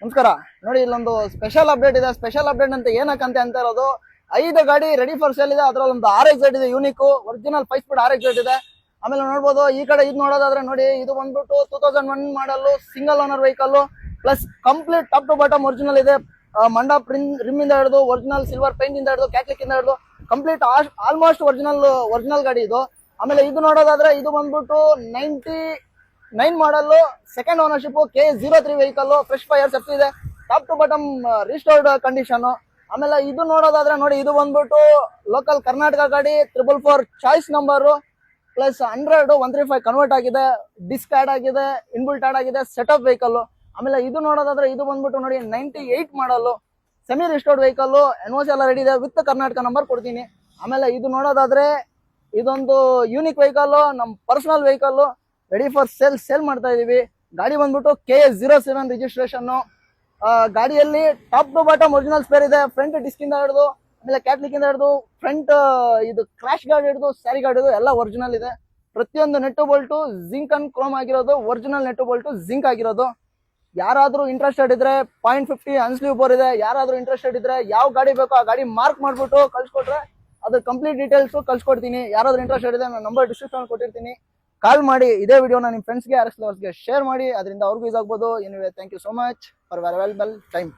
ನಮಸ್ಕಾರ ನೋಡಿ, ಇಲ್ಲೊಂದು ಸ್ಪೆಷಲ್ ಅಪ್ಡೇಟ್ ಇದೆ. ಸ್ಪೆಷಲ್ ಅಪ್ಡೇಟ್ ಅಂತ ಏನಕ್ಕಂತೆ ಅಂತ ಇರೋದು, 5 ಗಾಡಿ ರೆಡಿ ಫಾರ್ ಸೇಲ್ ಇದೆ. ಅದ್ರಲ್ಲಿ ಒಂದು RX ಇದೆ, ಯೂನಿಕ್ ಒರಿಜಿನಲ್ 5 ಸ್ಪೀಡ್ RX ಇದೆ. ಆಮೇಲೆ ನೋಡ್ಬೋದು, ಈ ಕಡೆ ಇದು ನೋಡೋದಾದ್ರೆ ನೋಡಿ, ಇದು ಬಂದ್ಬಿಟ್ಟು 2001 model single owner vehicle plus complete top to bottom original ಇದೆ. ಮಂಡಾ ರಿಮ್ ಇಂದ ಹಿಡಿದು ಒರಿಜಿನಲ್ ಸಿಲ್ವರ್ ಪೇಂಟ್ ಇಂದ ಹಿಡಿದು ಕ್ಯಾಟ್ಲಿಕ್ ಇಂದ ಹಿಡಿದು ಕಂಪ್ಲೀಟ್ ಆಲ್ಮೋಸ್ಟ್ ಒರಿಜಿನಲ್ ಗಾಡಿ ಇದು. ಆಮೇಲೆ ಇದು ನೋಡೋದಾದ್ರೆ, ಇದು ಬಂದ್ಬಿಟ್ಟು 99 model second ownership KA03 vehicle fresh ಫೈರ್ಸ್ ಇದೆ. Top to bottom restored condition. ಆಮೇಲೆ ಇದು ನೋಡೋದಾದ್ರೆ ನೋಡಿ, ಇದು ಬಂದ್ಬಿಟ್ಟು ಲೋಕಲ್ ಕರ್ನಾಟಕ ಗಾಡಿ 444 ಚಾಯ್ಸ್ ನಂಬರ್ ಪ್ಲಸ್ 100 ಕನ್ವರ್ಟ್ ಆಗಿದೆ, ಡಿಸ್ಕ್ ಆಡ್ ಆಗಿದೆ, ಇನ್ಬಿಲ್ಟ್ ಆಡ್ ಆಗಿದೆ, ಸೆಟಪ್ ವೆಹಿಕಲ್. ಆಮೇಲೆ ಇದು ನೋಡೋದಾದ್ರೆ, ಇದು ಬಂದ್ಬಿಟ್ಟು ನೋಡಿ 98 model semi restored vehicle, NOC ಎಲ್ಲ ರೆಡಿ ಇದೆ, ವಿತ್ ಕರ್ನಾಟಕ ನಂಬರ್ ಕೊಡ್ತೀನಿ. ಆಮೇಲೆ ಇದು ನೋಡೋದಾದ್ರೆ, ಇದೊಂದು ಯೂನಿಕ್ ವೆಹಿಕಲ್, ನಮ್ಮ personal vehicle ready for sale ಮಾಡ್ತಾ ಇದೀವಿ. ಗಾಡಿ ಬಂದ್ಬಿಟ್ಟು KA07 ರಿಜಿಸ್ಟ್ರೇಷನ್. ಗಾಡಿಯಲ್ಲಿ top to bottom original spare ಇದೆ. ಫ್ರಂಟ್ ಡಿಸ್ಕ್ ಇಂದ ಹಿಡಿದು, ಆಮೇಲೆ ಕ್ಯಾಟ್ಲಿಕ್ ಇಂದ ಹಿಡಿದು, ಫ್ರಂಟ್ ಇದು ಕ್ರಾಶ್ ಗಾರ್ಡ್ ಹಿಡಿದು, ಸ್ಯಾರಿ ಗಾರ್ಡ್ ಹಿಡಿದು ಎಲ್ಲ ಒರಿಜಿನಲ್ ಇದೆ. ಪ್ರತಿಯೊಂದು ನೆಟ್ಟು ಬೋಲ್ಟು ಜಿಂಕ್ ಅಂಡ್ ಕ್ರೋಮ್ ಆಗಿರೋದು, ಒರಿಜಿನಲ್ ನೆಟ್ಟು ಬೋಲ್ಟು ಜಿಂಕ್ ಆಗಿರೋದು. ಯಾರಾದ್ರೂ ಇಂಟ್ರೆಸ್ಟೆಡ್ ಇದ್ರೆ 0.50 ಅನ್ಸ್ಲೀವ್ ಬೋರ್ ಇದೆ. ಯಾರಾದ್ರೂ ಇಂಟ್ರೆಸ್ಟೆಡ್ ಇದ್ರೆ ಯಾವ ಗಾಡಿ ಬೇಕೋ ಆ ಗಾಡಿ ಮಾರ್ಕ್ ಮಾಡ್ಬಿಟ್ಟು ಕಳ್ಸಿಕೊಟ್ರೆ ಅದ್ರ ಕಂಪ್ಲೀಟ್ ಡೀಟೇಲ್ಸ್ ಕಳ್ಸಿಕೊಡ್ತೀನಿ. ಯಾರಾದ್ರೂ ಇಂಟ್ರೆಸ್ಟೆಡ್ ಇದೆ, ನಾನು ನಂಬರ್ ಡಿಸ್ಕ್ರಿಪ್ಷನ್ ಕೊಟ್ಟಿರ್ತೀನಿ. ಕಾಲ್ ಮಾಡಿ ಇದೇ ವಿಡಿಯೋನ ನಿಮ್ಮ ಫ್ರೆಂಡ್ಸ್ಗೆ, RX ಲವರ್ಸ್ಗೆ ಶೇರ್ ಮಾಡಿ. ಅದರಿಂದ ಅವ್ರಿಗೂ ಯೂಸ್ ಆಗ್ಬೋದು. Anyway, thank you so much for available time.